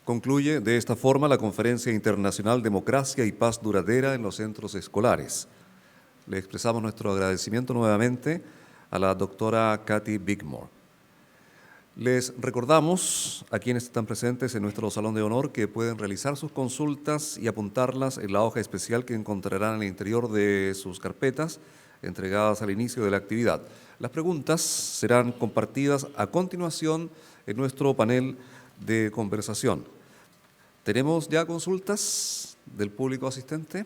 Concluye de esta forma la Conferencia Internacional Democracia y Paz Duradera en los Centros Escolares. Le expresamos nuestro agradecimiento nuevamente a la doctora Kathy Bigmore. Les recordamos a quienes están presentes en nuestro Salón de Honor que pueden realizar sus consultas y apuntarlas en la hoja especial que encontrarán en el interior de sus carpetas entregadas al inicio de la actividad. Las preguntas serán compartidas a continuación en nuestro panel de conversación. ¿Tenemos ya consultas del público asistente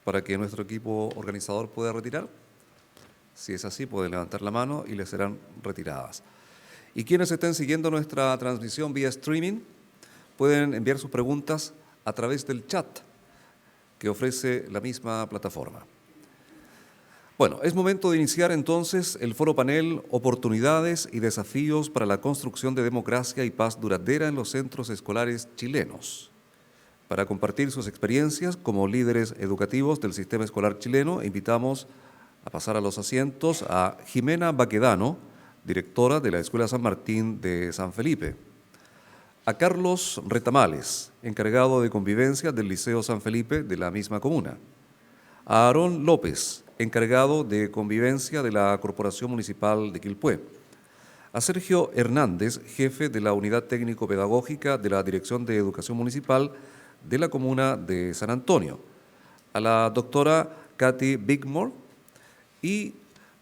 para que nuestro equipo organizador pueda retirar? Si es así, pueden levantar la mano y les serán retiradas. Y quienes estén siguiendo nuestra transmisión vía streaming pueden enviar sus preguntas a través del chat que ofrece la misma plataforma. Bueno, es momento de iniciar entonces el foro panel Oportunidades y desafíos para la construcción de democracia y paz duradera en los centros escolares chilenos. Para compartir sus experiencias como líderes educativos del sistema escolar chileno, invitamos a pasar a los asientos a Jimena Baquedano, directora de la Escuela San Martín de San Felipe, a Carlos Retamales, encargado de convivencia del Liceo San Felipe de la misma comuna, a Aarón López, encargado de convivencia de la Corporación Municipal de Quilpué, a Sergio Hernández, jefe de la Unidad Técnico-Pedagógica de la Dirección de Educación Municipal de la comuna de San Antonio, a la doctora Kathy Bigmore y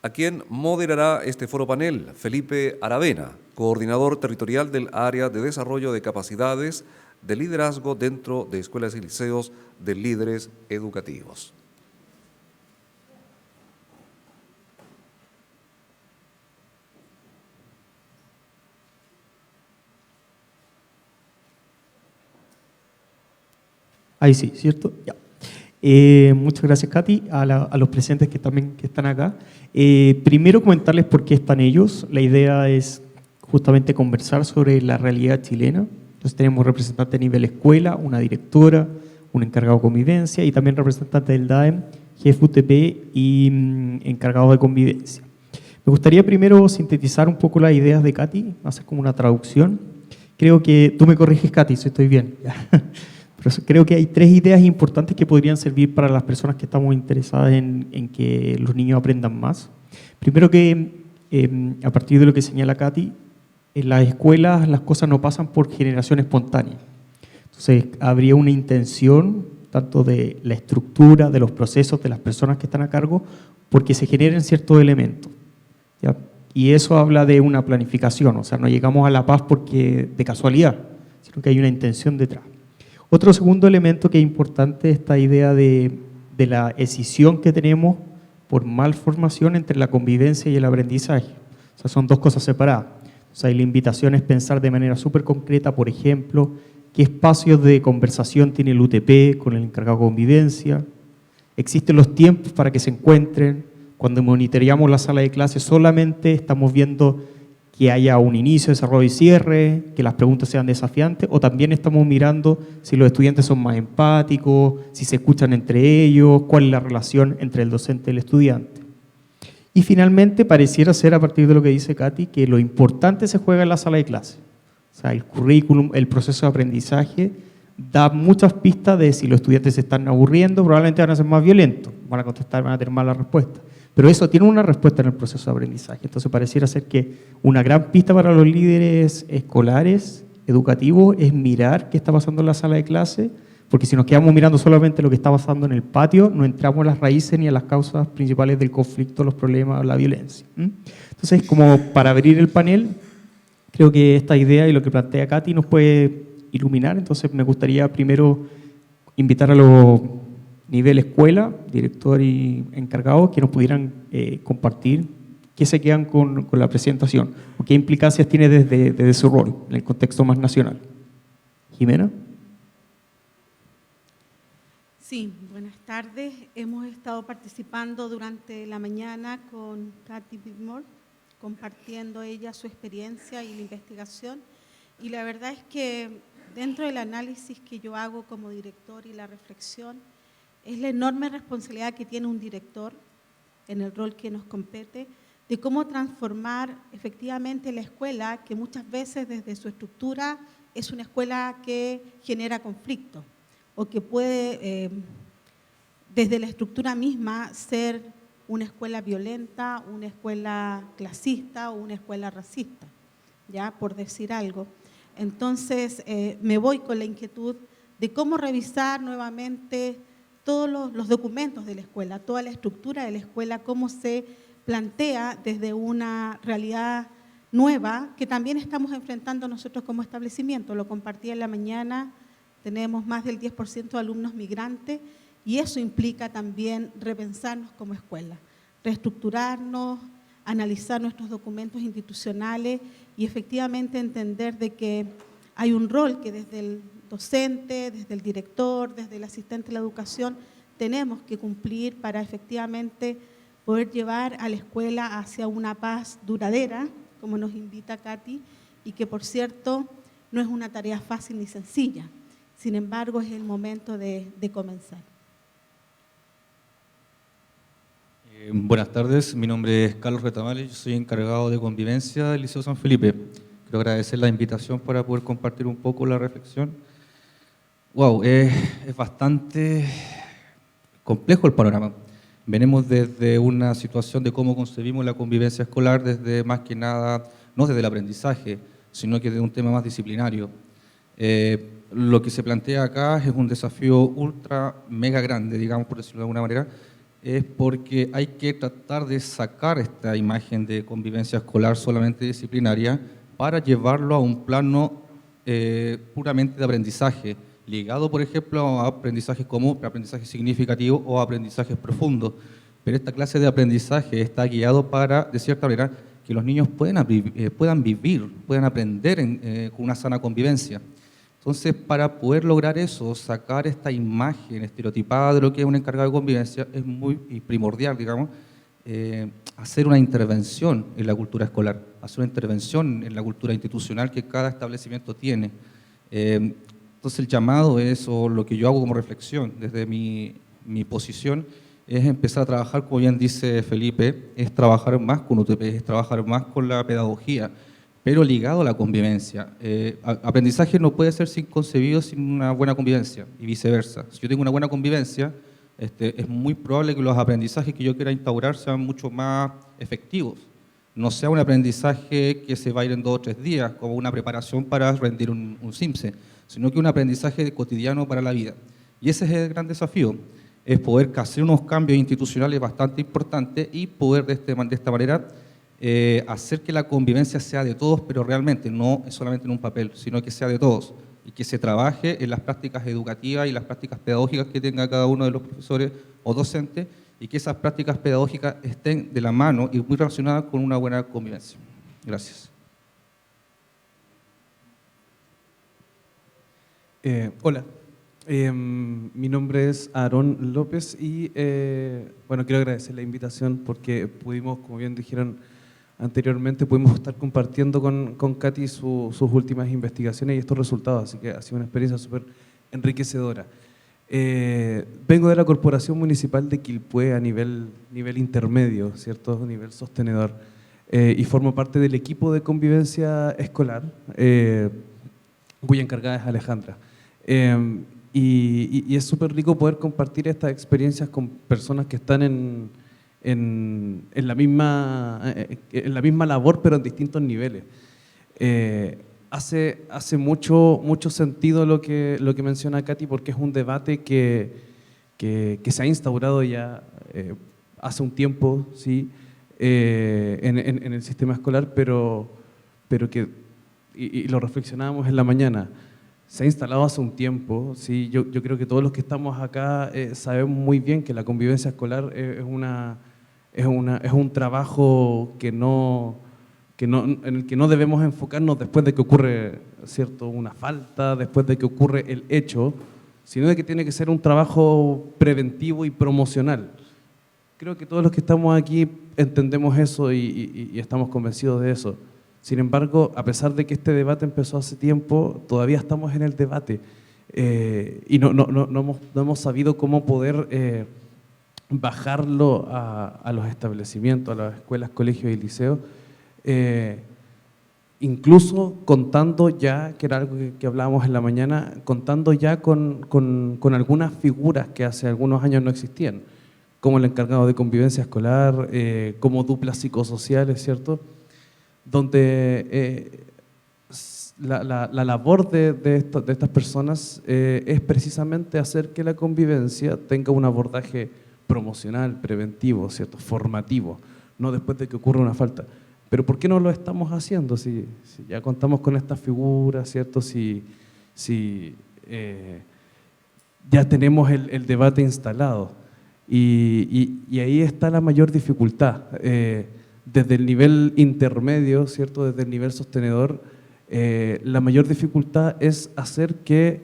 a quien moderará este foro panel, Felipe Aravena, coordinador territorial del Área de Desarrollo de Capacidades de Liderazgo dentro de Escuelas y Liceos de Líderes Educativos. Ahí sí, ¿cierto? Ya. Muchas gracias, Katy, a los presentes que están acá. Primero comentarles por qué están ellos. La idea es justamente conversar sobre la realidad chilena. Entonces tenemos representantes a nivel escuela, una directora, un encargado de convivencia y también representantes del DAEM, jefe UTP y encargado de convivencia. Me gustaría primero sintetizar un poco las ideas de Katy, hacer como una traducción. Creo que tú me corriges, Katy, si estoy bien. Pero creo que hay tres ideas importantes que podrían servir para las personas que estamos interesadas en que los niños aprendan más. Primero que, a partir de lo que señala Katy, en las escuelas las cosas no pasan por generación espontánea. Entonces, habría una intención, tanto de la estructura, de los procesos, de las personas que están a cargo, porque se generen ciertos elementos, ¿ya? Y eso habla de una planificación, o sea, no llegamos a la paz porque de casualidad, sino que hay una intención detrás. Otro segundo elemento que es importante es esta idea de la escisión que tenemos por malformación entre la convivencia y el aprendizaje. O sea, son dos cosas separadas. O sea, y la invitación es pensar de manera súper concreta, por ejemplo, qué espacios de conversación tiene el UTP con el encargado de convivencia. Existen los tiempos para que se encuentren. Cuando monitoreamos la sala de clase solamente estamos viendo que haya un inicio, desarrollo y cierre, que las preguntas sean desafiantes, o también estamos mirando si los estudiantes son más empáticos, si se escuchan entre ellos, cuál es la relación entre el docente y el estudiante. Y finalmente, pareciera ser, a partir de lo que dice Katy, que lo importante se juega en la sala de clase. O sea, el currículum, el proceso de aprendizaje, da muchas pistas de si los estudiantes se están aburriendo, probablemente van a ser más violentos, van a contestar, van a tener malas respuestas. Pero eso tiene una respuesta en el proceso de aprendizaje. Entonces pareciera ser que una gran pista para los líderes escolares, educativos, es mirar qué está pasando en la sala de clase, porque si nos quedamos mirando solamente lo que está pasando en el patio, no entramos a las raíces ni a las causas principales del conflicto, los problemas, la violencia. Entonces, como para abrir el panel, creo que esta idea y lo que plantea Katy nos puede iluminar. Entonces me gustaría primero invitar a los nivel escuela, director y encargado, que nos pudieran compartir qué se quedan con la presentación o qué implicancias tiene desde su rol en el contexto más nacional. Jimena. Sí, buenas tardes. Hemos estado participando durante la mañana con Kathy Bigmore, compartiendo ella su experiencia y la investigación. Y la verdad es que dentro del análisis que yo hago como director y la reflexión, es la enorme responsabilidad que tiene un director en el rol que nos compete, de cómo transformar efectivamente la escuela, que muchas veces desde su estructura es una escuela que genera conflicto o que puede, desde la estructura misma, ser una escuela violenta, una escuela clasista o una escuela racista, ya por decir algo. Entonces, me voy con la inquietud de cómo revisar nuevamente todos los documentos de la escuela, toda la estructura de la escuela, cómo se plantea desde una realidad nueva que también estamos enfrentando nosotros como establecimiento. Lo compartí en la mañana, tenemos más del 10% de alumnos migrantes y eso implica también repensarnos como escuela, reestructurarnos, analizar nuestros documentos institucionales y efectivamente entender de que hay un rol que desde el docente, desde el director, desde el asistente de la educación, tenemos que cumplir para efectivamente poder llevar a la escuela hacia una paz duradera, como nos invita Katy, y que por cierto no es una tarea fácil ni sencilla. Sin embargo, es el momento de comenzar. Buenas tardes, mi nombre es Carlos Retamales, yo soy encargado de convivencia del Liceo San Felipe. Quiero agradecer la invitación para poder compartir un poco la reflexión. Wow, es bastante complejo el panorama. Venimos desde una situación de cómo concebimos la convivencia escolar, desde más que nada, no desde el aprendizaje, sino que desde un tema más disciplinario. Lo que se plantea acá es un desafío ultra, mega grande, digamos, por decirlo de alguna manera, es porque hay que tratar de sacar esta imagen de convivencia escolar solamente disciplinaria para llevarlo a un plano puramente de aprendizaje, ligado, por ejemplo, a aprendizajes como aprendizaje significativo o aprendizajes profundos. Pero esta clase de aprendizaje está guiado para, de cierta manera, que los niños puedan vivir, puedan aprender con una sana convivencia. Entonces, para poder lograr eso, sacar esta imagen estereotipada de lo que es un encargado de convivencia, es muy primordial, digamos, hacer una intervención en la cultura escolar, hacer una intervención en la cultura institucional que cada establecimiento tiene. Entonces, el llamado es, o lo que yo hago como reflexión desde mi posición, es empezar a trabajar, como bien dice Felipe, es trabajar más con UTP, es trabajar más con la pedagogía, pero ligado a la convivencia. Aprendizaje no puede ser concebido sin una buena convivencia y viceversa. Si yo tengo una buena convivencia, es muy probable que los aprendizajes que yo quiera instaurar sean mucho más efectivos. No sea un aprendizaje que se va a ir en 2 o 3 días, como una preparación para rendir un CIMSE, sino que un aprendizaje cotidiano para la vida. Y ese es el gran desafío, es poder hacer unos cambios institucionales bastante importantes y poder de esta manera hacer que la convivencia sea de todos, pero realmente no solamente en un papel, sino que sea de todos y que se trabaje en las prácticas educativas y las prácticas pedagógicas que tenga cada uno de los profesores o docentes y que esas prácticas pedagógicas estén de la mano y muy relacionadas con una buena convivencia. Gracias. Hola, mi nombre es Aarón López y bueno, quiero agradecer la invitación porque pudimos, como bien dijeron anteriormente, pudimos estar compartiendo con Katy sus últimas investigaciones y estos resultados, así que ha sido una experiencia súper enriquecedora. Vengo de la Corporación Municipal de Quilpué a nivel intermedio, ¿cierto? Nivel sostenedor, y formo parte del equipo de convivencia escolar, cuya encargada es Alejandra. Y es súper rico poder compartir estas experiencias con personas que están en la misma labor, pero en distintos niveles. Hace mucho sentido lo que menciona Katy, porque es un debate que se ha instaurado ya hace un tiempo, ¿sí? En el sistema escolar, pero que, y lo reflexionábamos en la mañana, se ha instalado hace un tiempo, ¿sí? Yo creo que todos los que estamos acá sabemos muy bien que la convivencia escolar es un trabajo en el que no debemos enfocarnos después de que ocurre, ¿cierto?, una falta, después de que ocurre el hecho, sino de que tiene que ser un trabajo preventivo y promocional. Creo que todos los que estamos aquí entendemos eso y estamos convencidos de eso. Sin embargo, a pesar de que este debate empezó hace tiempo, todavía estamos en el debate y no hemos sabido cómo poder bajarlo a los establecimientos, a las escuelas, colegios y liceos, incluso contando ya, que era algo que hablábamos en la mañana, contando ya con algunas figuras que hace algunos años no existían, como el encargado de convivencia escolar, como duplas psicosociales, ¿cierto? Donde la labor de estas personas es precisamente hacer que la convivencia tenga un abordaje promocional, preventivo, ¿cierto? Formativo, no después de que ocurra una falta. Pero ¿por qué no lo estamos haciendo si ya contamos con estas figuras, ¿cierto? Si ya tenemos el debate instalado. Y ahí está la mayor dificultad. Desde el nivel intermedio, ¿cierto? Desde el nivel sostenedor, la mayor dificultad es hacer que,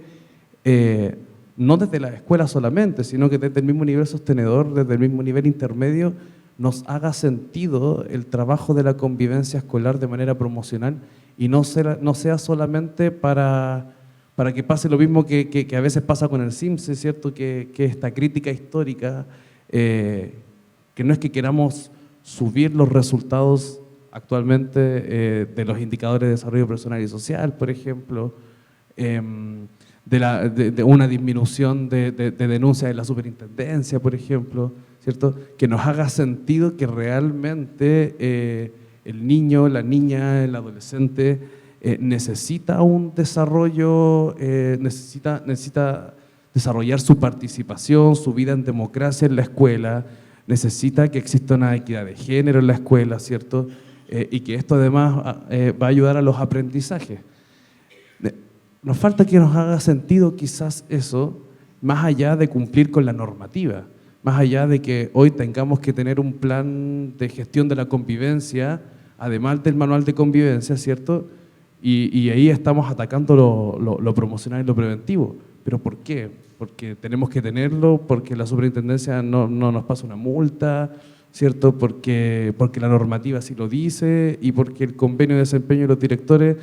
no desde la escuela solamente, sino que desde el mismo nivel sostenedor, desde el mismo nivel intermedio, nos haga sentido el trabajo de la convivencia escolar de manera promocional y no sea solamente para que pase lo mismo que a veces pasa con el CIMSE, ¿cierto? Que esta crítica histórica, que no es que queramos subir los resultados actualmente de los indicadores de desarrollo personal y social, por ejemplo, de una disminución de denuncias de la superintendencia, por ejemplo, ¿cierto? Que nos haga sentido que realmente el niño, la niña, el adolescente necesita un desarrollo, necesita desarrollar su participación, su vida en democracia en la escuela, necesita que exista una equidad de género en la escuela, ¿cierto? Y que esto además va a ayudar a los aprendizajes. Nos falta que nos haga sentido quizás eso, más allá de cumplir con la normativa, más allá de que hoy tengamos que tener un plan de gestión de la convivencia, además del manual de convivencia, ¿cierto? Y ahí estamos atacando lo promocional y lo preventivo. ¿Pero por qué? Porque tenemos que tenerlo, porque la superintendencia no nos pasa una multa, ¿cierto? Porque la normativa así lo dice y porque el convenio de desempeño de los directores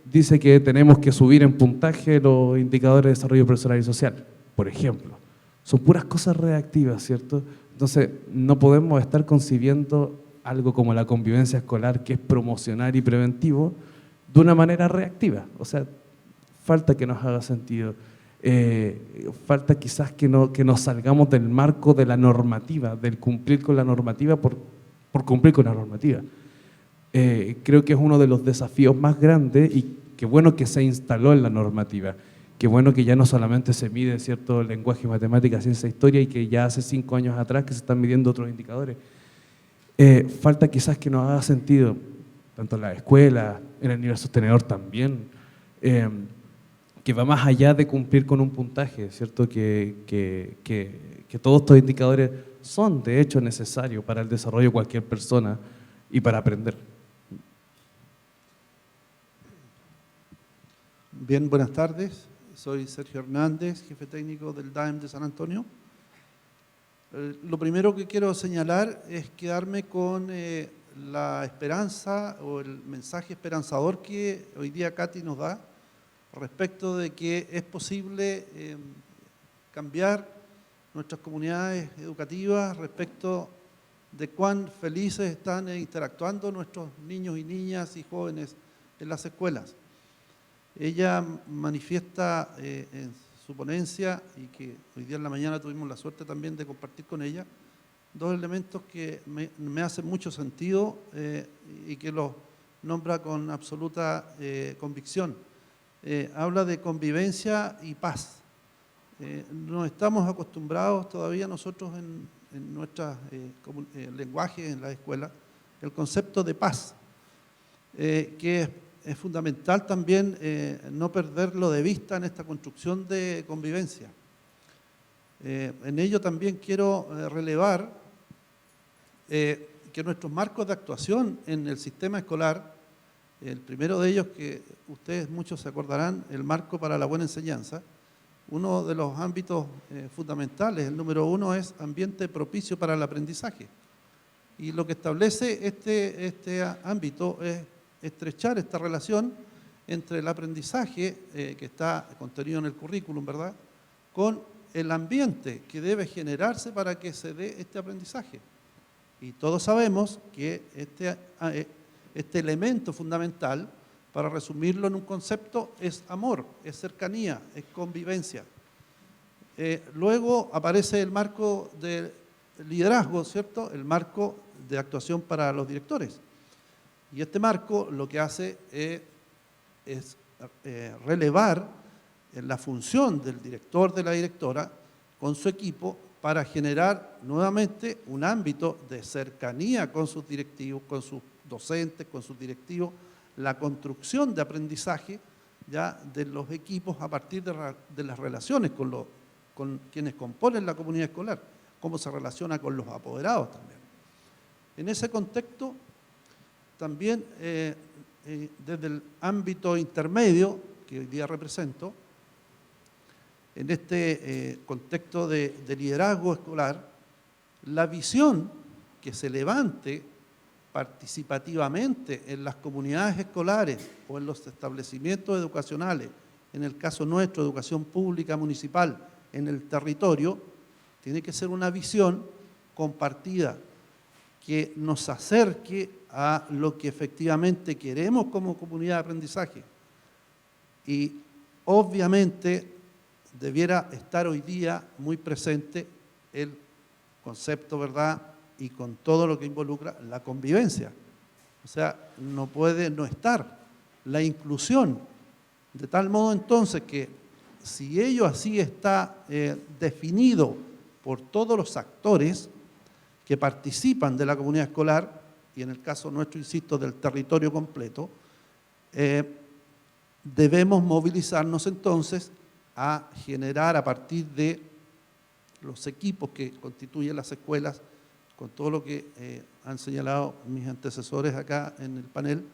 dice que tenemos que subir en puntaje los indicadores de desarrollo personal y social, por ejemplo. Son puras cosas reactivas, ¿cierto? Entonces, no podemos estar concibiendo algo como la convivencia escolar, que es promocional y preventivo, de una manera reactiva. O sea, falta que nos haga sentido. Falta quizás que nos salgamos del marco de la normativa, del cumplir con la normativa por cumplir con la normativa. Creo que es uno de los desafíos más grandes y qué bueno que se instaló en la normativa. Qué bueno que ya no solamente se mide cierto lenguaje, matemáticas, ciencia, historia y que ya hace 5 años atrás que se están midiendo otros indicadores. Falta quizás que nos haga sentido, tanto en la escuela, en el nivel sostenedor también, que va más allá de cumplir con un puntaje, ¿cierto? Que todos estos indicadores son de hecho necesarios para el desarrollo de cualquier persona y para aprender. Bien, buenas tardes. Soy Sergio Hernández, jefe técnico del DAEM de San Antonio. Lo primero que quiero señalar es quedarme con la esperanza o el mensaje esperanzador que hoy día Katy nos da respecto de que es posible cambiar nuestras comunidades educativas respecto de cuán felices están interactuando nuestros niños y niñas y jóvenes en las escuelas. Ella manifiesta en su ponencia, y que hoy día en la mañana tuvimos la suerte también de compartir con ella, 2 elementos que me hacen mucho sentido y que los nombra con absoluta convicción. Habla de convivencia y paz. No estamos acostumbrados todavía nosotros en nuestro lenguaje en la escuela el concepto de paz, que es fundamental también no perderlo de vista en esta construcción de convivencia. En ello también quiero relevar que nuestros marcos de actuación en el sistema escolar, el primero de ellos, que ustedes muchos se acordarán, el marco para la buena enseñanza, uno de los ámbitos fundamentales, el número 1, es ambiente propicio para el aprendizaje. Y lo que establece este ámbito es estrechar esta relación entre el aprendizaje que está contenido en el currículum, ¿verdad?, con el ambiente que debe generarse para que se dé este aprendizaje. Y todos sabemos que este elemento fundamental para resumirlo en un concepto, es amor, es cercanía, es convivencia. Luego aparece el marco de liderazgo, ¿cierto? El marco de actuación para los directores. Y este marco lo que hace es relevar la función del director, de la directora, con su equipo, para generar nuevamente un ámbito de cercanía con sus directivos, con sus docentes, con sus directivos, la construcción de aprendizaje ya de los equipos a partir de las relaciones con quienes componen la comunidad escolar, cómo se relaciona con los apoderados también. En ese contexto, también desde el ámbito intermedio, que hoy día represento, en este contexto de liderazgo escolar, la visión que se levante participativamente en las comunidades escolares o en los establecimientos educacionales, en el caso nuestro, educación pública municipal, en el territorio, tiene que ser una visión compartida que nos acerque a lo que efectivamente queremos como comunidad de aprendizaje. Y obviamente debiera estar hoy día muy presente el concepto, ¿verdad?, y con todo lo que involucra la convivencia. O sea, no puede no estar la inclusión, de tal modo entonces que si ello así está definido por todos los actores que participan de la comunidad escolar, y en el caso nuestro, insisto, del territorio completo, debemos movilizarnos entonces a generar a partir de los equipos que constituyen las escuelas, con todo lo que han señalado mis antecesores acá en el panel,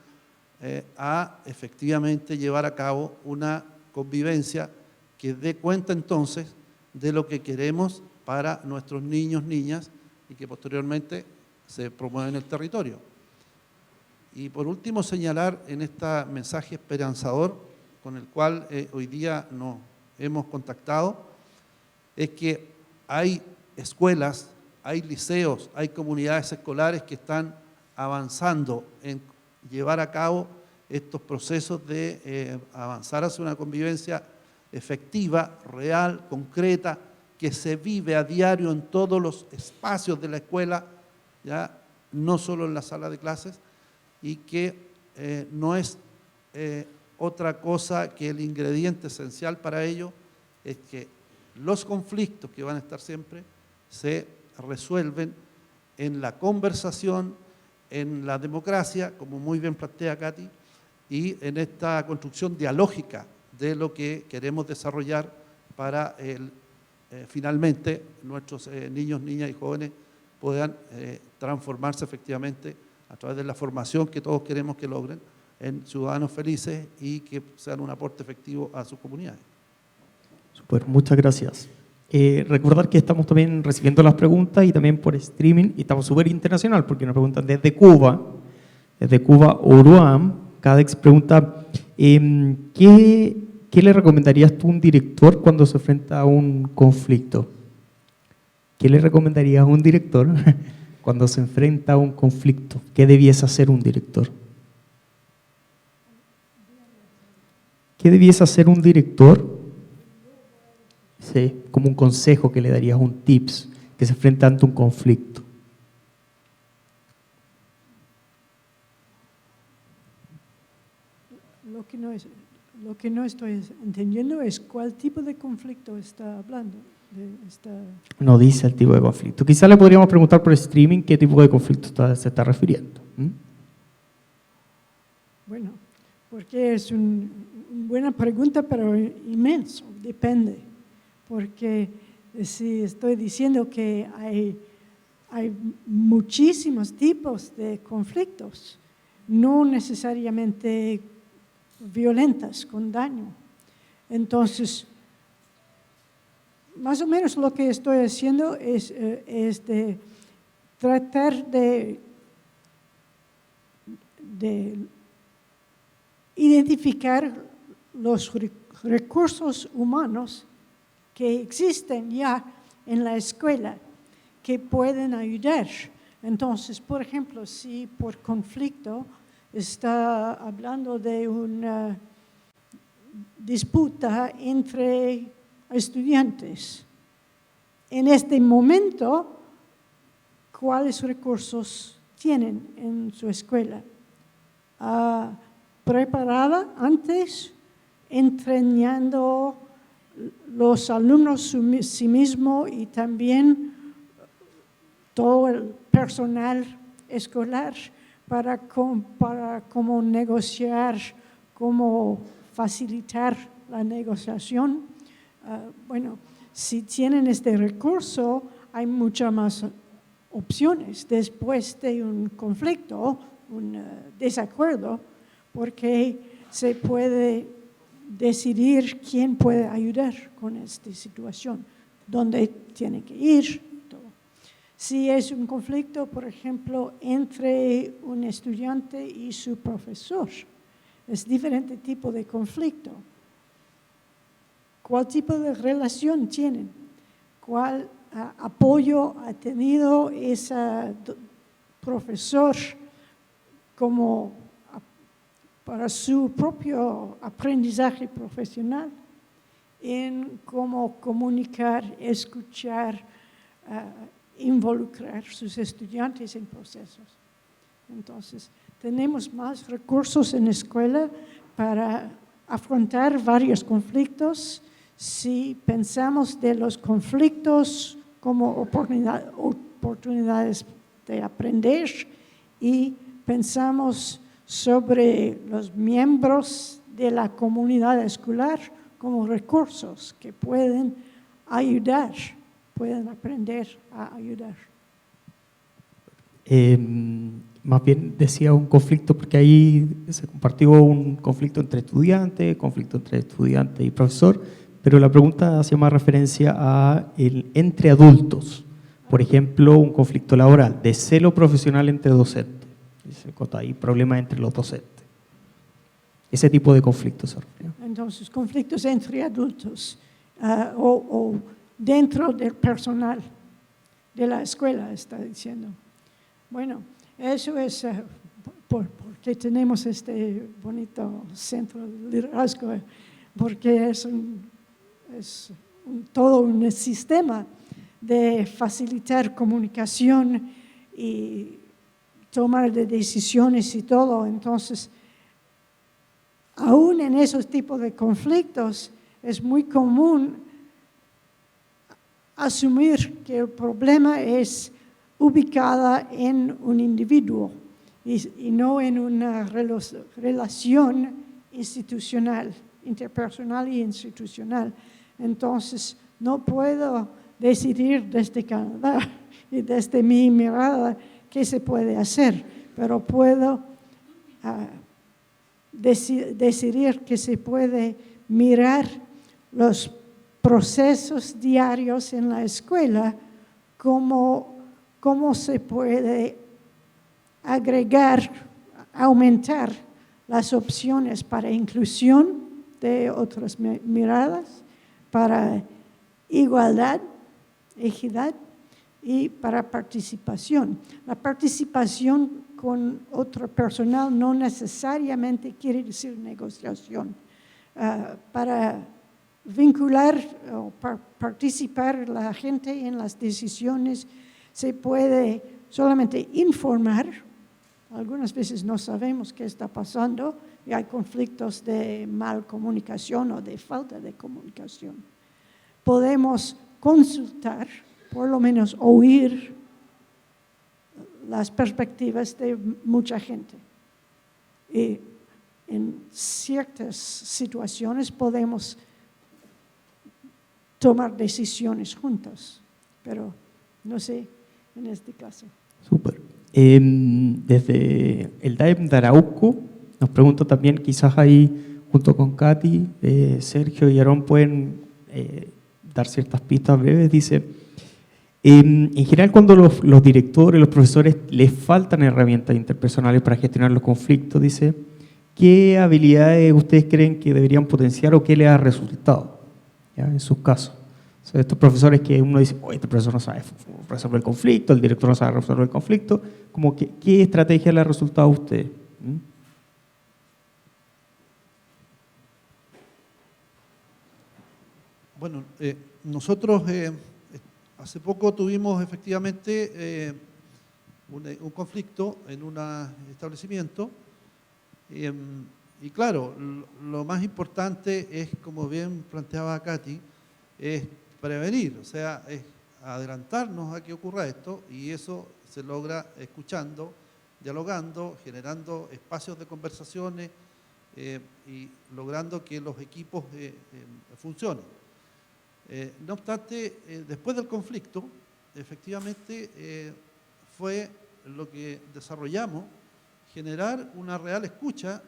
a efectivamente llevar a cabo una convivencia que dé cuenta entonces de lo que queremos para nuestros niños, niñas, y que posteriormente se promueva en el territorio. Y por último, señalar en este mensaje esperanzador con el cual hoy día nos hemos contactado, es que hay escuelas, hay liceos, hay comunidades escolares que están avanzando en llevar a cabo estos procesos de avanzar hacia una convivencia efectiva, real, concreta, que se vive a diario en todos los espacios de la escuela, ya no solo en la sala de clases, y que no es otra cosa que el ingrediente esencial para ello es que los conflictos que van a estar siempre se resuelven en la conversación, en la democracia, como muy bien plantea Katy, y en esta construcción dialógica de lo que queremos desarrollar para finalmente nuestros niños, niñas y jóvenes puedan transformarse efectivamente a través de la formación que todos queremos que logren en ciudadanos felices y que sean un aporte efectivo a sus comunidades. Super, muchas gracias. Recordar que estamos también recibiendo las preguntas y también por streaming, y estamos súper internacional porque nos preguntan desde Cuba Uruam. Cadex pregunta, ¿qué le recomendarías tú a un director cuando se enfrenta a un conflicto? ¿Qué le recomendarías a un director cuando se enfrenta a un conflicto? ¿Qué debiese hacer un director? ¿Qué debiese hacer un director? Sí, como un consejo que le darías, un tips, que se enfrenta ante un conflicto. Lo que no estoy entendiendo es cuál tipo de conflicto está hablando. No dice el tipo de conflicto. Quizá le podríamos preguntar por streaming qué tipo de conflicto se está refiriendo. Bueno, porque es una buena pregunta, pero inmenso, depende. Porque si estoy diciendo que hay muchísimos tipos de conflictos, no necesariamente violentas, con daño. Entonces, más o menos lo que estoy haciendo es de tratar de identificar los recursos humanos que existen ya en la escuela, que pueden ayudar. Entonces, por ejemplo, si por conflicto está hablando de una disputa entre estudiantes. En este momento, ¿cuáles recursos tienen en su escuela? ¿Preparada antes, entrenando los alumnos sí mismo y también todo el personal escolar para cómo negociar, cómo facilitar la negociación? Bueno, si tienen este recurso, hay muchas más opciones después de un conflicto, un desacuerdo, porque se puede decidir quién puede ayudar con esta situación, dónde tiene que ir. Todo. Si es un conflicto, por ejemplo, entre un estudiante y su profesor, es diferente tipo de conflicto. ¿Cuál tipo de relación tienen? ¿Cuál apoyo ha tenido ese profesor para su propio aprendizaje profesional en cómo comunicar, escuchar, involucrar a sus estudiantes en procesos? Entonces, tenemos más recursos en la escuela para afrontar varios conflictos. Si pensamos de los conflictos como oportunidades de aprender y pensamos sobre los miembros de la comunidad escolar como recursos que pueden ayudar, pueden aprender a ayudar. Más bien decía un conflicto, porque ahí se compartió un conflicto entre estudiante y profesor, pero la pregunta hacía más referencia a entre adultos. Por ejemplo, un conflicto laboral, de celo profesional entre docentes. Hay problemas entre los docentes. Ese tipo de conflictos se refiere. Entonces, conflictos entre adultos o dentro del personal de la escuela, está diciendo. Bueno, eso es porque tenemos este bonito centro de liderazgo, porque es todo un sistema de facilitar comunicación y tomar de decisiones y todo. Entonces, aún en esos tipos de conflictos, es muy común asumir que el problema es ubicada en un individuo y no en una relación institucional, interpersonal e institucional. Entonces, no puedo decidir desde Canadá y desde mi mirada qué se puede hacer, pero puedo decidir que se puede mirar los procesos diarios en la escuela, cómo se puede agregar, aumentar las opciones para inclusión de otras miradas, para igualdad, equidad y para participación. La participación con otro personal no necesariamente quiere decir negociación. Para vincular o participar la gente en las decisiones se puede solamente informar. Algunas veces no sabemos qué está pasando y hay conflictos de mal comunicación o de falta de comunicación. Podemos consultar, por lo menos oír las perspectivas de mucha gente. Y en ciertas situaciones podemos tomar decisiones juntos, pero no sé en este caso. Súper. Desde el DAEM de Arauco, nos pregunto también, quizás ahí junto con Katy, Sergio y Aarón pueden dar ciertas pistas breves. Dice, en general cuando los directores, los profesores les faltan herramientas interpersonales para gestionar los conflictos, dice, ¿qué habilidades ustedes creen que deberían potenciar o qué les ha resultado, ¿ya? En sus casos? O sea, estos profesores que uno dice, este profesor no sabe resolver el conflicto, el director no sabe resolver el conflicto, como ¿qué estrategia le ha resultado a ustedes? Bueno, nosotros hace poco tuvimos efectivamente un conflicto en un establecimiento y claro, lo más importante es, como bien planteaba Katy, es prevenir, o sea, es adelantarnos a que ocurra esto y eso se logra escuchando, dialogando, generando espacios de conversaciones y logrando que los equipos funcionen. No obstante, después del conflicto, efectivamente fue lo que desarrollamos, generar una real escucha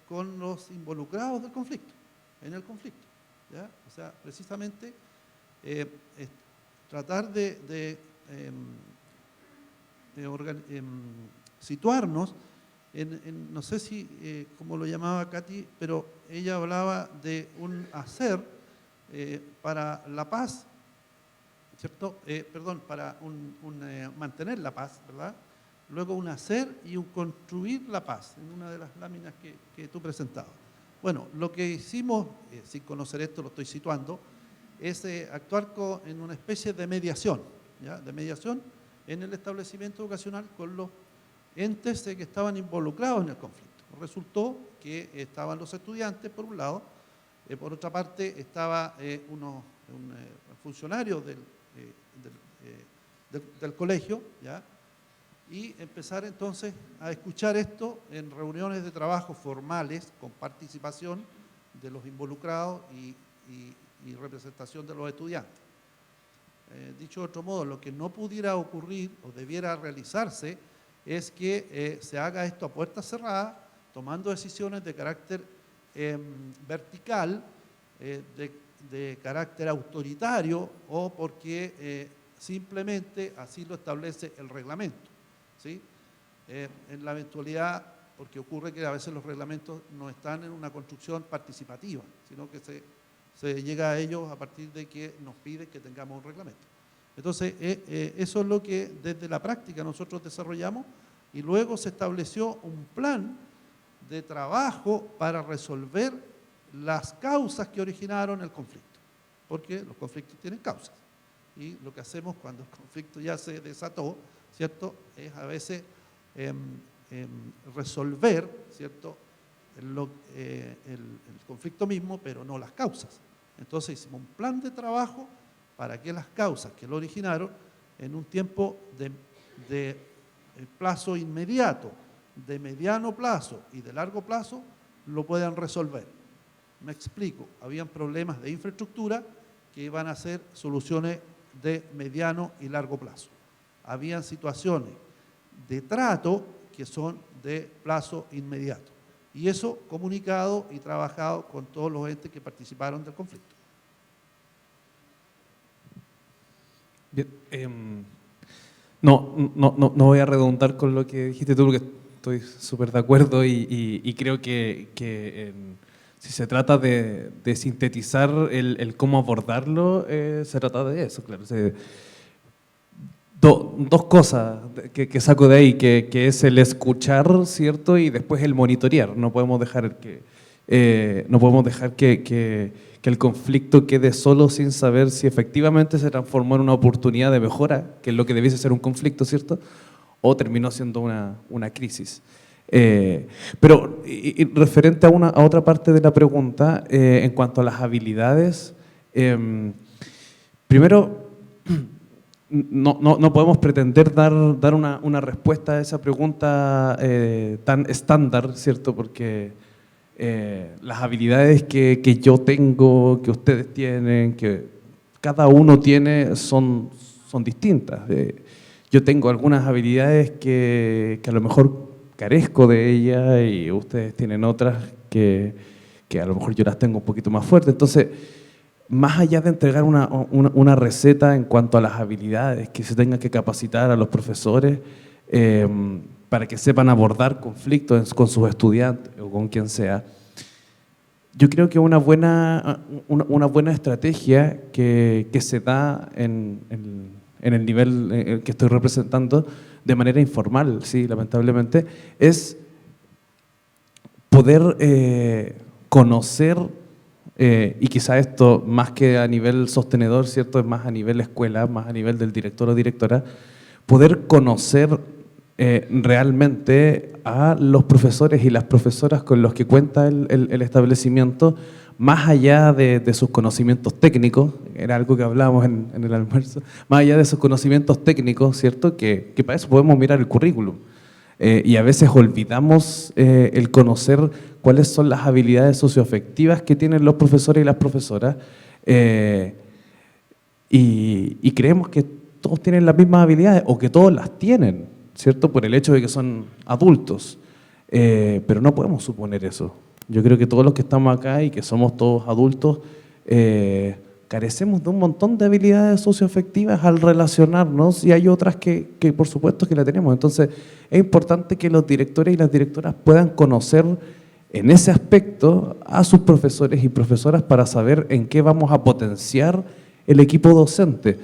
con los involucrados del conflicto, en el conflicto, ¿ya? O sea, precisamente tratar de situarnos no sé si, como lo llamaba Katy, pero ella hablaba de un hacer para la paz, ¿cierto? Para mantener la paz, ¿verdad? Luego un hacer y un construir la paz, en una de las láminas que tú presentabas. Bueno, lo que hicimos, sin conocer esto lo estoy situando, es actuar en una especie de mediación, ¿ya? De mediación en el establecimiento educacional con los entes que estaban involucrados en el conflicto. Resultó que estaban los estudiantes, por un lado, por otra parte estaba un funcionario del colegio, ¿ya? Y empezar entonces a escuchar esto en reuniones de trabajo formales con participación de los involucrados y representación de los estudiantes. Dicho de otro modo, lo que no pudiera ocurrir o debiera realizarse es que se haga esto a puerta cerrada, tomando decisiones de carácter vertical, de carácter autoritario o porque simplemente así lo establece el reglamento, ¿sí? En la eventualidad, porque ocurre que a veces los reglamentos no están en una construcción participativa, sino que se llega a ellos a partir de que nos piden que tengamos un reglamento. Entonces, eso es lo que desde la práctica nosotros desarrollamos y luego se estableció un plan de trabajo para resolver las causas que originaron el conflicto, porque los conflictos tienen causas. Y lo que hacemos cuando el conflicto ya se desató, ¿cierto?, es a veces resolver, ¿cierto?, el conflicto mismo, pero no las causas. Entonces hicimos un plan de trabajo para que las causas que lo originaron en un tiempo de plazo inmediato, de mediano plazo y de largo plazo lo puedan resolver. Me explico, habían problemas de infraestructura que iban a ser soluciones de mediano y largo plazo. Habían situaciones de trato que son de plazo inmediato. Y eso comunicado y trabajado con todos los entes que participaron del conflicto. Bien, no voy a redundar con lo que dijiste tú, porque estoy súper de acuerdo y creo que si se trata de sintetizar el cómo abordarlo, se trata de eso, claro. Dos cosas que saco de ahí, que es el escuchar, ¿cierto? Y después el monitorear. No podemos dejar que el conflicto quede solo sin saber si efectivamente se transformó en una oportunidad de mejora, que es lo que debiese ser un conflicto, ¿cierto? O terminó siendo una crisis. Pero referente a otra parte de la pregunta, en cuanto a las habilidades, primero, no podemos pretender dar una respuesta a esa pregunta tan estándar, ¿cierto? Porque las habilidades que yo tengo, que ustedes tienen, que cada uno tiene, son distintas. Yo tengo algunas habilidades que a lo mejor carezco de ellas y ustedes tienen otras que a lo mejor yo las tengo un poquito más fuertes. Entonces, más allá de entregar una receta en cuanto a las habilidades que se tengan que capacitar a los profesores para que sepan abordar conflictos con sus estudiantes o con quien sea, yo creo que una buena estrategia que se da en el nivel que estoy representando de manera informal, sí, lamentablemente, es poder conocer Y quizá esto, más que a nivel sostenedor, ¿cierto?, es más a nivel escuela, más a nivel del director o directora, poder conocer realmente a los profesores y las profesoras con los que cuenta el establecimiento, más allá de sus conocimientos técnicos, era algo que hablábamos en el almuerzo, más allá de sus conocimientos técnicos, ¿cierto?, que para eso podemos mirar el currículum. Y a veces olvidamos el conocer cuáles son las habilidades socioafectivas que tienen los profesores y las profesoras, y creemos que todos tienen las mismas habilidades o que todos las tienen, ¿cierto?, por el hecho de que son adultos, pero no podemos suponer eso. Yo creo que todos los que estamos acá y que somos todos adultos carecemos de un montón de habilidades socioafectivas al relacionarnos, y hay otras que por supuesto que la tenemos. Entonces es importante que los directores y las directoras puedan conocer en ese aspecto a sus profesores y profesoras para saber en qué vamos a potenciar el equipo docente.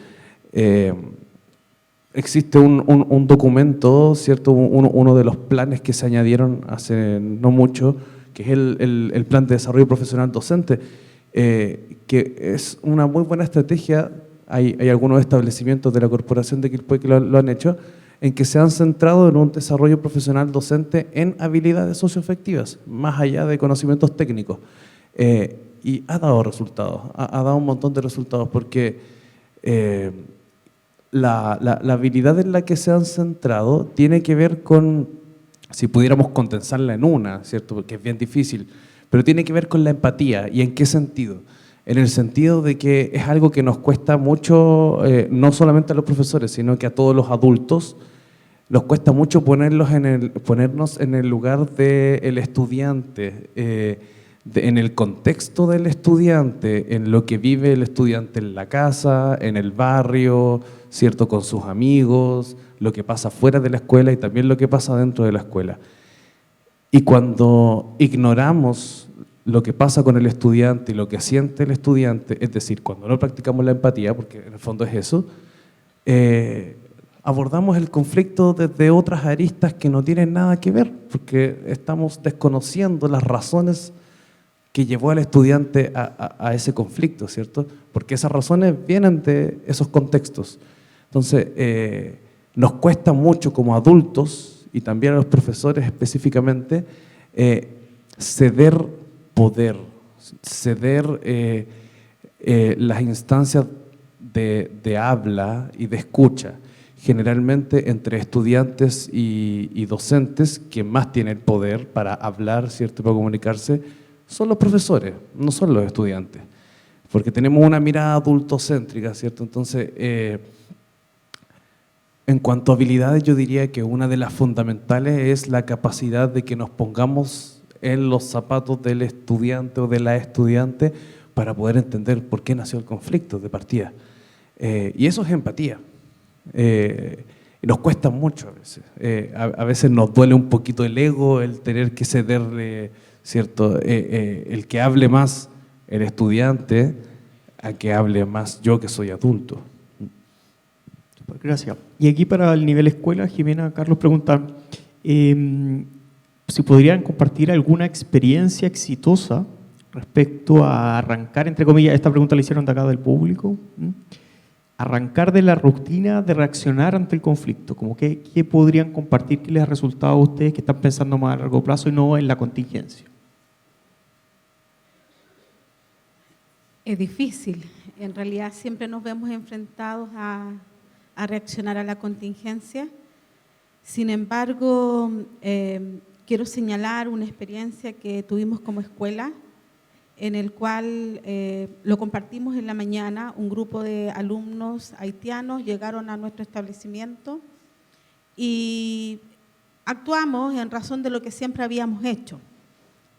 Existe un documento, ¿cierto?, uno de los planes que se añadieron hace no mucho, que es el Plan de Desarrollo Profesional Docente, que es una muy buena estrategia. Hay algunos establecimientos de la Corporación de Quilpué que lo han hecho, en que se han centrado en un desarrollo profesional docente en habilidades socioafectivas, más allá de conocimientos técnicos. Y ha dado resultados, ha dado un montón de resultados, porque la habilidad en la que se han centrado tiene que ver con, si pudiéramos condensarla en una, ¿cierto?, porque es bien difícil, pero tiene que ver con la empatía. ¿Y en qué sentido? En el sentido de que es algo que nos cuesta mucho, no solamente a los profesores, sino que a todos los adultos, nos cuesta mucho ponernos en el lugar del estudiante, en el contexto del estudiante, en lo que vive el estudiante en la casa, en el barrio, ¿cierto?, con sus amigos, lo que pasa fuera de la escuela y también lo que pasa dentro de la escuela. Y cuando ignoramos lo que pasa con el estudiante y lo que siente el estudiante, es decir, cuando no practicamos la empatía, porque en el fondo es eso, abordamos el conflicto desde otras aristas que no tienen nada que ver, porque estamos desconociendo las razones que llevó al estudiante a ese conflicto, ¿cierto? Porque esas razones vienen de esos contextos. Entonces, nos cuesta mucho como adultos, y también a los profesores específicamente, ceder poder, ceder las instancias de habla y de escucha. Generalmente entre estudiantes y docentes, quien más tiene el poder para hablar, ¿cierto?, para comunicarse, son los profesores, no son los estudiantes, porque tenemos una mirada adultocéntrica, ¿cierto? Entonces, en cuanto a habilidades, yo diría que una de las fundamentales es la capacidad de que nos pongamos en los zapatos del estudiante o de la estudiante para poder entender por qué nació el conflicto de partida. Y eso es empatía. Y nos cuesta mucho a veces. A veces nos duele un poquito el ego, el tener que cederle, ¿cierto?, el que hable más el estudiante a que hable más yo, que soy adulto. Gracias. Y aquí para el nivel escuela, Jimena, Carlos preguntan si podrían compartir alguna experiencia exitosa respecto a arrancar, entre comillas, esta pregunta la hicieron de acá del público, arrancar de la rutina de reaccionar ante el conflicto, como qué podrían compartir, qué les ha resultado a ustedes que están pensando más a largo plazo y no en la contingencia. Es difícil, en realidad siempre nos vemos enfrentados a reaccionar a la contingencia. Sin embargo, quiero señalar una experiencia que tuvimos como escuela, en el cual lo compartimos en la mañana. Un grupo de alumnos haitianos llegaron a nuestro establecimiento y actuamos en razón de lo que siempre habíamos hecho.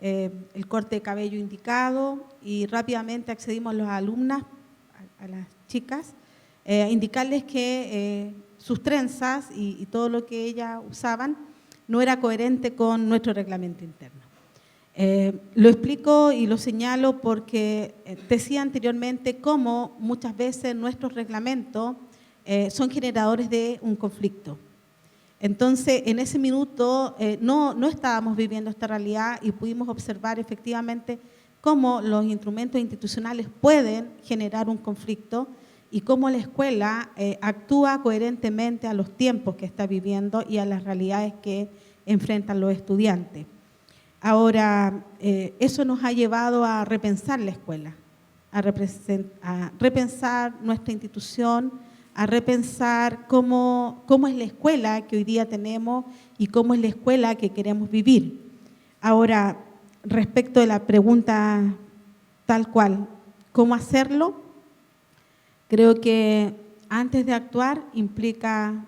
El corte de cabello indicado, y rápidamente accedimos a las alumnas, a las chicas, a indicarles que sus trenzas y todo lo que ellas usaban no era coherente con nuestro reglamento interno. Lo explico y lo señalo porque decía anteriormente cómo muchas veces nuestros reglamentos son generadores de un conflicto. Entonces, en ese minuto no estábamos viviendo esta realidad y pudimos observar efectivamente cómo los instrumentos institucionales pueden generar un conflicto y cómo la escuela actúa coherentemente a los tiempos que está viviendo y a las realidades que enfrentan los estudiantes. Ahora, eso nos ha llevado a repensar la escuela, a repensar nuestra institución, a repensar cómo es la escuela que hoy día tenemos y cómo es la escuela que queremos vivir. Ahora, respecto de la pregunta tal cual, ¿cómo hacerlo? Creo que antes de actuar implica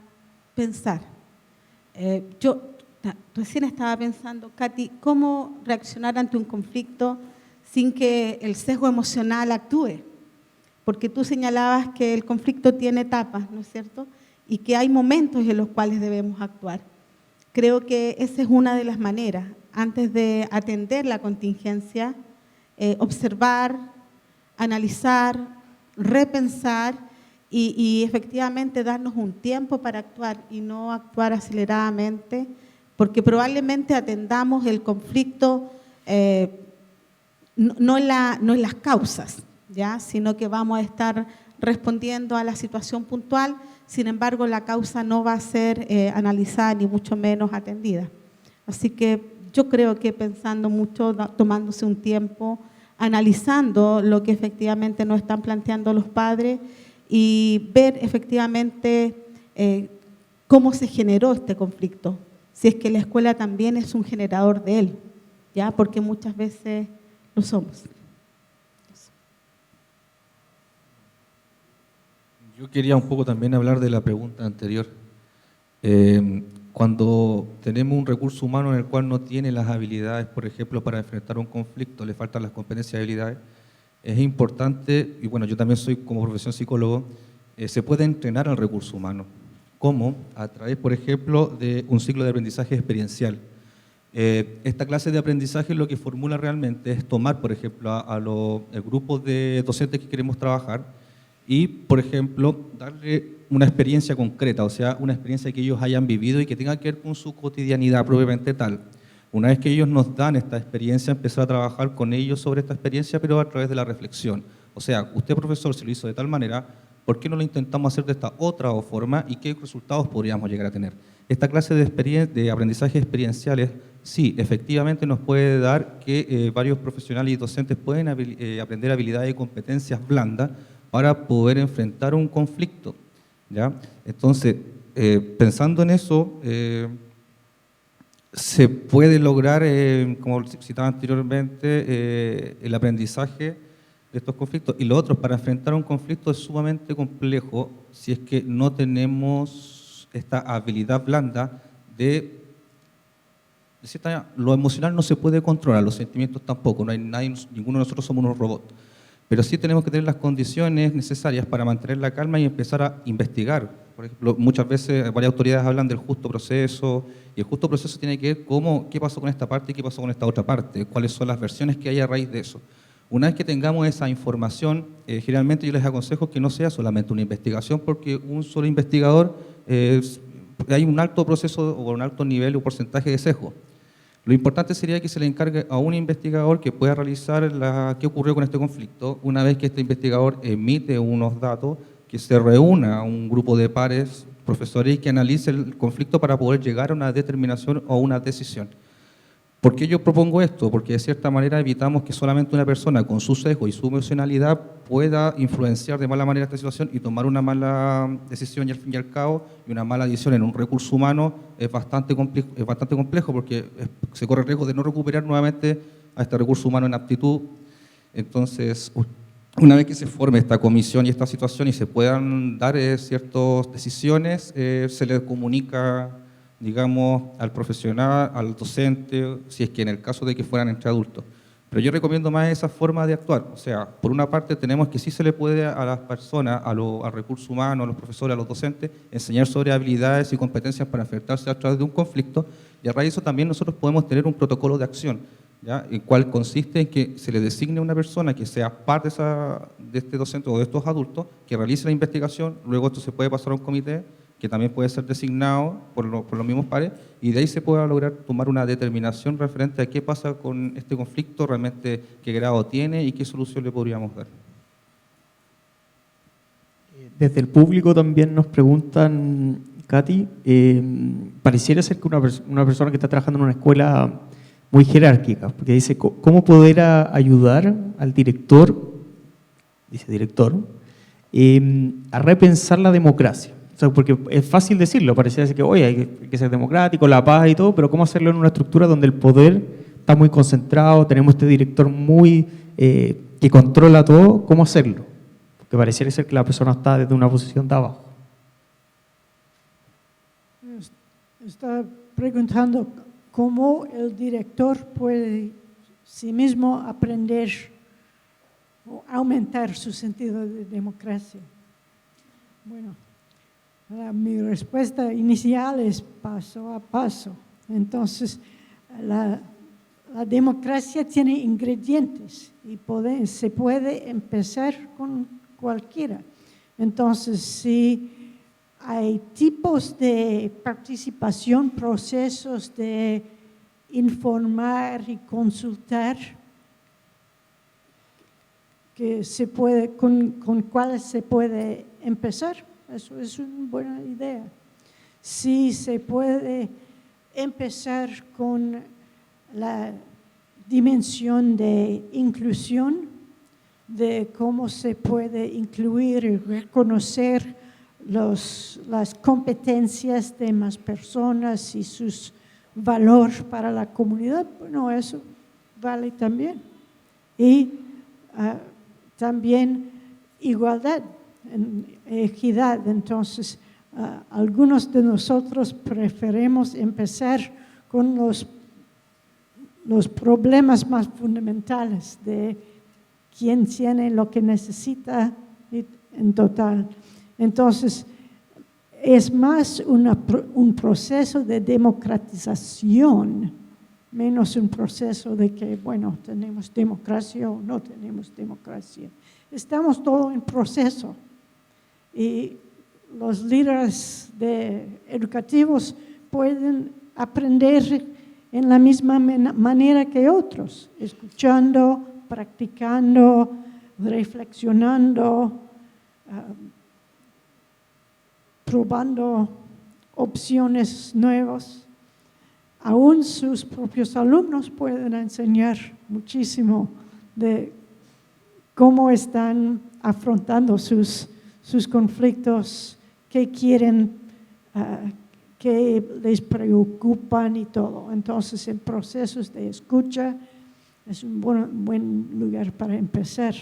pensar. Yo recién estaba pensando, Katy, ¿cómo reaccionar ante un conflicto sin que el sesgo emocional actúe? Porque tú señalabas que el conflicto tiene etapas, ¿no es cierto? Y que hay momentos en los cuales debemos actuar. Creo que esa es una de las maneras, antes de atender la contingencia, observar, analizar, repensar y efectivamente darnos un tiempo para actuar y no actuar aceleradamente, porque probablemente atendamos el conflicto no en las causas, ¿ya? Sino que vamos a estar respondiendo a la situación puntual, sin embargo la causa no va a ser analizada ni mucho menos atendida. Así que yo creo que pensando mucho, tomándose un tiempo, analizando lo que efectivamente nos están planteando los padres y ver efectivamente cómo se generó este conflicto, si es que la escuela también es un generador de él, ¿ya? Porque muchas veces lo somos. Yo quería un poco también hablar de la pregunta anterior. Cuando tenemos un recurso humano en el cual no tiene las habilidades, por ejemplo, para enfrentar un conflicto, le faltan las competencias y habilidades, es importante, y bueno, yo también soy como profesión psicólogo, se puede entrenar al recurso humano. ¿Cómo? A través, por ejemplo, de un ciclo de aprendizaje experiencial. Esta clase de aprendizaje lo que formula realmente es tomar, por ejemplo, a los grupos de docentes que queremos trabajar y, por ejemplo, darle una experiencia concreta, o sea, una experiencia que ellos hayan vivido y que tenga que ver con su cotidianidad propiamente tal. Una vez que ellos nos dan esta experiencia, empezar a trabajar con ellos sobre esta experiencia, pero a través de la reflexión. O sea, usted, profesor, se lo hizo de tal manera, ¿por qué no lo intentamos hacer de esta otra forma y qué resultados podríamos llegar a tener? Esta clase de aprendizajes experienciales, sí, efectivamente nos puede dar que varios profesionales y docentes pueden aprender habilidades y competencias blandas para poder enfrentar un conflicto, ¿ya? Entonces, pensando en eso, se puede lograr, como citaba anteriormente, el aprendizaje de estos conflictos. Y lo otro, para enfrentar un conflicto es sumamente complejo si es que no tenemos esta habilidad blanda de cierta manera, lo emocional no se puede controlar, los sentimientos tampoco, no hay nadie, ninguno de nosotros somos unos robots. Pero sí tenemos que tener las condiciones necesarias para mantener la calma y empezar a investigar. Por ejemplo, muchas veces varias autoridades hablan del justo proceso, y el justo proceso tiene que ver qué pasó con esta parte y qué pasó con esta otra parte, cuáles son las versiones que hay a raíz de eso. Una vez que tengamos esa información, generalmente yo les aconsejo que no sea solamente una investigación, porque un solo investigador, hay un alto proceso o un alto nivel o porcentaje de sesgo. Lo importante sería que se le encargue a un investigador que pueda realizar qué ocurrió con este conflicto. Una vez que este investigador emite unos datos, que se reúna a un grupo de pares, profesores, y que analice el conflicto para poder llegar a una determinación o una decisión. ¿Por qué yo propongo esto? Porque de cierta manera evitamos que solamente una persona con su sesgo y su emocionalidad pueda influenciar de mala manera esta situación y tomar una mala decisión y al fin y al cabo, y una mala decisión en un recurso humano es bastante complejo porque se corre el riesgo de no recuperar nuevamente a este recurso humano en aptitud. Entonces, una vez que se forme esta comisión y esta situación y se puedan dar ciertas decisiones, se le comunica, digamos, al profesional, al docente, si es que en el caso de que fueran entre adultos. Pero yo recomiendo más esa forma de actuar. O sea, por una parte tenemos que sí se le puede a las personas, al recurso humano, a los profesores, a los docentes, enseñar sobre habilidades y competencias para enfrentarse a través de un conflicto, y a raíz de eso también nosotros podemos tener un protocolo de acción, ¿ya? El cual consiste en que se le designe a una persona que sea parte de este docente o de estos adultos, que realice la investigación, luego esto se puede pasar a un comité, que también puede ser designado por los mismos pares, y de ahí se pueda lograr tomar una determinación referente a qué pasa con este conflicto, realmente qué grado tiene y qué solución le podríamos dar. Desde el público también nos preguntan, Katy, pareciera ser que una persona que está trabajando en una escuela muy jerárquica, porque dice, ¿cómo poder ayudar al director, dice director, a repensar la democracia? O sea, porque es fácil decirlo, pareciera ser que, oye, hay que ser democrático, la paz y todo, pero ¿cómo hacerlo en una estructura donde el poder está muy concentrado, tenemos este director muy que controla todo? ¿Cómo hacerlo? Porque pareciera ser que la persona está desde una posición de abajo. Está preguntando cómo el director puede sí mismo aprender o aumentar su sentido de democracia. Bueno, mi respuesta inicial es paso a paso. Entonces, la democracia tiene ingredientes y se puede empezar con cualquiera. Entonces, si hay tipos de participación, procesos de informar y consultar que se puede, con cuáles se puede empezar. Eso es una buena idea. Si se puede empezar con la dimensión de inclusión, de cómo se puede incluir y reconocer las competencias de más personas y sus valores para la comunidad, bueno, eso vale también. Y también igualdad, equidad. Entonces, algunos de nosotros preferimos empezar con los problemas más fundamentales de quién tiene lo que necesita en total. Entonces, es más un proceso de democratización, menos un proceso de que, bueno, tenemos democracia o no tenemos democracia. Estamos todos en proceso y los líderes educativos pueden aprender en la misma manera que otros, escuchando, practicando, reflexionando, probando opciones nuevas. Aún sus propios alumnos pueden enseñar muchísimo de cómo están afrontando sus conflictos, qué quieren, qué les preocupan y todo. Entonces, en procesos de escucha es un buen lugar para empezar.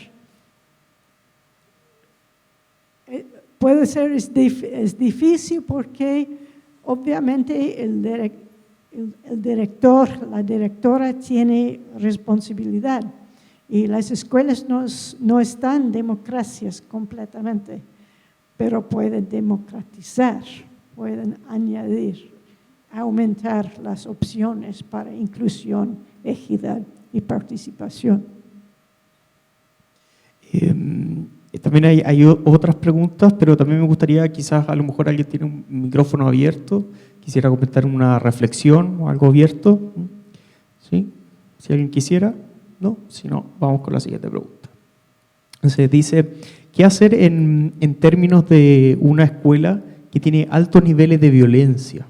Puede ser, es difícil porque obviamente el director, la directora tiene responsabilidad y las escuelas no están democracias completamente, pero pueden democratizar, pueden añadir, aumentar las opciones para inclusión, equidad y participación. También hay otras preguntas, pero también me gustaría, quizás a lo mejor alguien tiene un micrófono abierto, quisiera comentar una reflexión o algo abierto. ¿Sí? Si alguien quisiera, ¿no? Si no, vamos con la siguiente pregunta. Entonces dice, ¿qué hacer en términos de una escuela que tiene altos niveles de violencia?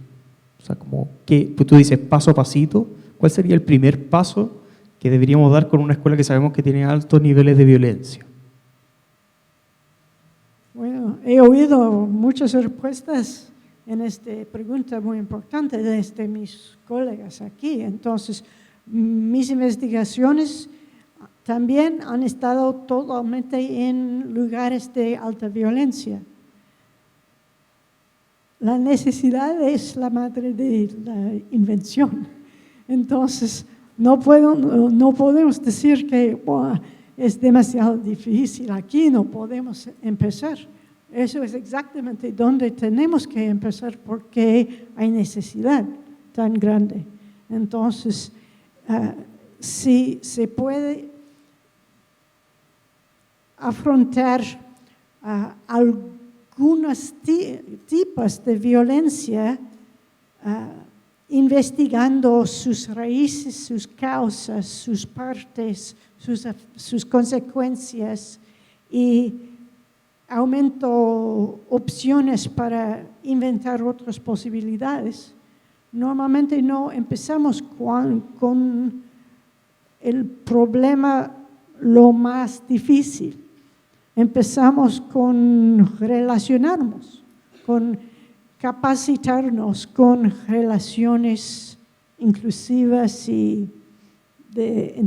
O sea, como que tú dices paso a pasito, ¿cuál sería el primer paso que deberíamos dar con una escuela que sabemos que tiene altos niveles de violencia? Bueno, he oído muchas respuestas en esta pregunta muy importante desde mis colegas aquí. Entonces, mis investigaciones también han estado totalmente en lugares de alta violencia. La necesidad es la madre de la invención. Entonces, no podemos decir que es demasiado difícil, aquí no podemos empezar. Eso es exactamente donde tenemos que empezar porque hay necesidad tan grande. Entonces, si se puede afrontar algunos tipos de violencia, investigando sus raíces, sus causas, sus partes, sus consecuencias, y aumento opciones para inventar otras posibilidades. Normalmente no empezamos con el problema lo más difícil. Empezamos con relacionarnos, con capacitarnos, con relaciones inclusivas y de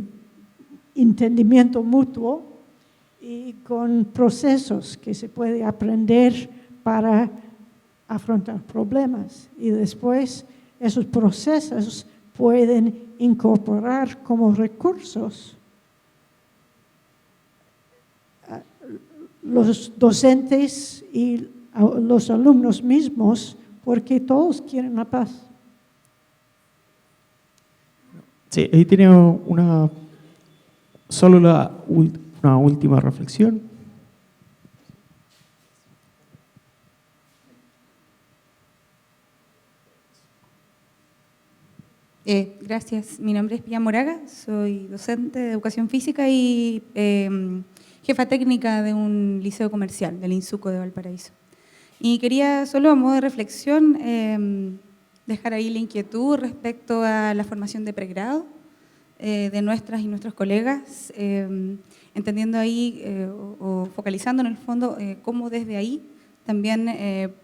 entendimiento mutuo, y con procesos que se puede aprender para afrontar problemas. Y después esos procesos pueden incorporar como recursos los docentes y los alumnos mismos, porque todos quieren la paz. Sí, ahí tiene una última reflexión. Gracias. Mi nombre es Pia Moraga, soy docente de educación física y jefa técnica de un liceo comercial, del INSUCO de Valparaíso. Y quería solo a modo de reflexión dejar ahí la inquietud respecto a la formación de pregrado de nuestras y nuestros colegas, entendiendo ahí o focalizando en el fondo cómo desde ahí también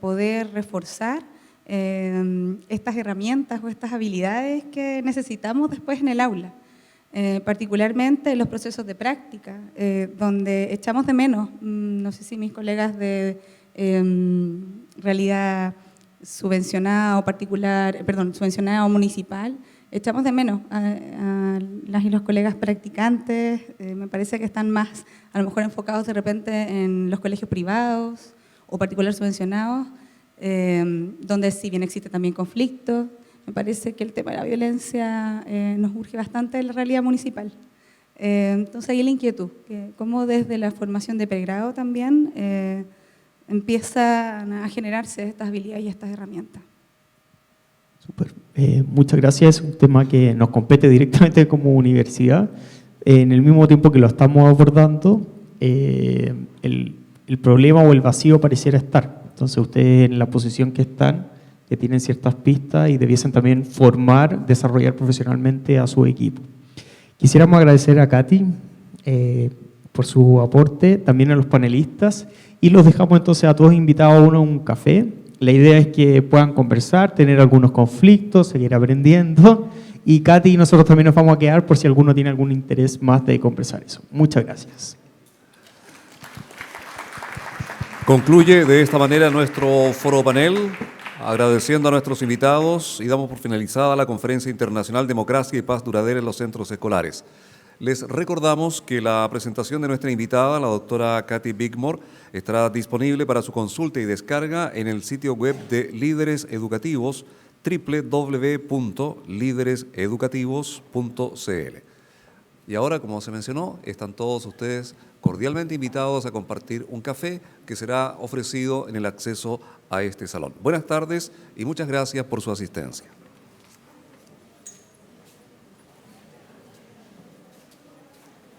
poder reforzar estas herramientas o estas habilidades que necesitamos después en el aula, particularmente en los procesos de práctica, donde echamos de menos, no sé si mis colegas de realidad subvencionada o subvencionada o municipal, echamos de menos a las y los colegas practicantes, me parece que están más a lo mejor enfocados de repente en los colegios privados o particular subvencionados, donde si bien existe también conflicto, me parece que el tema de la violencia nos urge bastante en la realidad municipal. Entonces ahí la inquietud, que cómo desde la formación de pregrado también empiezan a generarse estas habilidades y estas herramientas. Súper. Muchas gracias. Es un tema que nos compete directamente como universidad. En el mismo tiempo que lo estamos abordando, el problema o el vacío pareciera estar. Entonces ustedes en la posición que están, que tienen ciertas pistas y debiesen también formar, desarrollar profesionalmente a su equipo. Quisiéramos agradecer a Katy por su aporte, también a los panelistas, y los dejamos entonces a todos invitados a un café. La idea es que puedan conversar, tener algunos conflictos, seguir aprendiendo, y Katy y nosotros también nos vamos a quedar por si alguno tiene algún interés más de conversar eso. Muchas gracias. Concluye de esta manera nuestro foro panel, agradeciendo a nuestros invitados, y damos por finalizada la Conferencia Internacional Democracia y Paz Duradera en los Centros Escolares. Les recordamos que la presentación de nuestra invitada, la doctora Katy Bigmore, estará disponible para su consulta y descarga en el sitio web de Líderes Educativos, www.lidereseducativos.cl. Y ahora, como se mencionó, están todos ustedes cordialmente invitados a compartir un café que será ofrecido en el acceso a este salón. Buenas tardes y muchas gracias por su asistencia.